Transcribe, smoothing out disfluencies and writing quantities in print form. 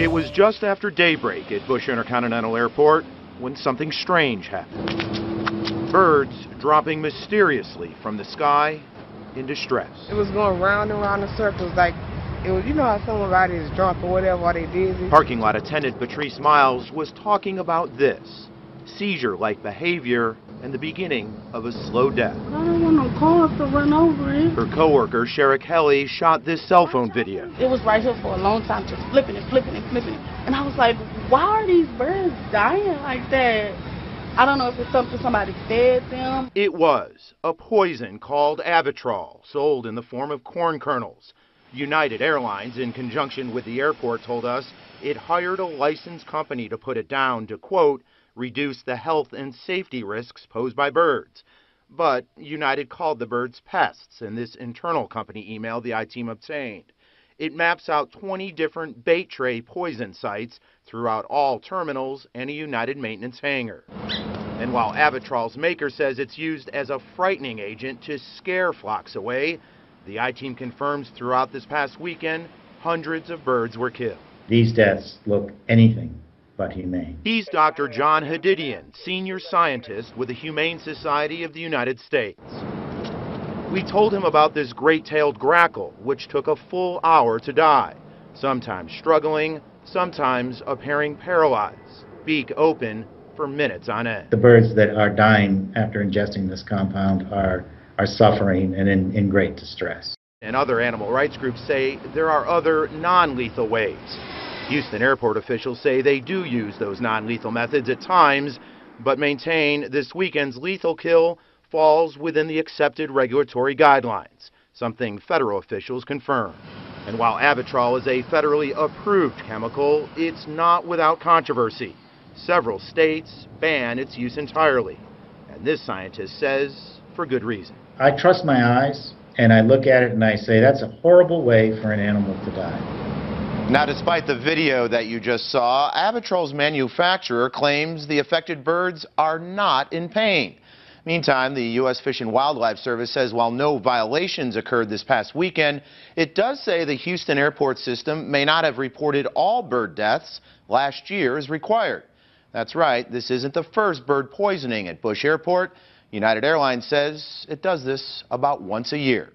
It was just after daybreak at Bush Intercontinental Airport when something strange happened. Birds dropping mysteriously from the sky in distress. It was going round and round in circles like it was, you know how somebody is drunk or whatever while they dizzy? Parking lot attendant Patrice Miles was talking about this. Seizure-like behavior and the beginning of a slow death. I don't want no cars to run over it. Her coworker, Shara Kelly, shot this cell phone video. It was right here for a long time, just flipping and flipping and flipping. And I was like, why are these birds dying like that? I don't know if it's something somebody fed them. It was a poison called Avitrol, sold in the form of corn kernels. United Airlines, in conjunction with the airport, told us it hired a licensed company to put it down to, quote, reduce the health and safety risks posed by birds. But United called the birds pests in this internal company email the I-team obtained. It maps out 20 different bait tray poison sites throughout all terminals and a United maintenance hangar. And while Avitrol's maker says it's used as a frightening agent to scare flocks away, the I-team confirms throughout this past weekend, hundreds of birds were killed. These deaths look anything but humane. He's Dr. John Hadidian, senior scientist with the Humane Society of the United States. We told him about this great-tailed grackle, which took a full hour to die, sometimes struggling, sometimes appearing paralyzed, beak open for minutes on end. The birds that are dying after ingesting this compound are suffering and in great distress. And other animal rights groups say there are other non-lethal ways. Houston airport officials say they do use those non-lethal methods at times, but maintain this weekend's lethal kill falls within the accepted regulatory guidelines, something federal officials confirm. And while Avitrol is a federally approved chemical, it's not without controversy. Several states ban its use entirely, and this scientist says for good reason. I trust my eyes, and I look at it and I say that's a horrible way for an animal to die. Now, despite the video that you just saw, Avitrol's manufacturer claims the affected birds are not in pain. Meantime, the U.S. Fish and Wildlife Service says while no violations occurred this past weekend, it does say the Houston airport system may not have reported all bird deaths last year as required. That's right, this isn't the first bird poisoning at Bush Airport. United Airlines says it does this about once a year.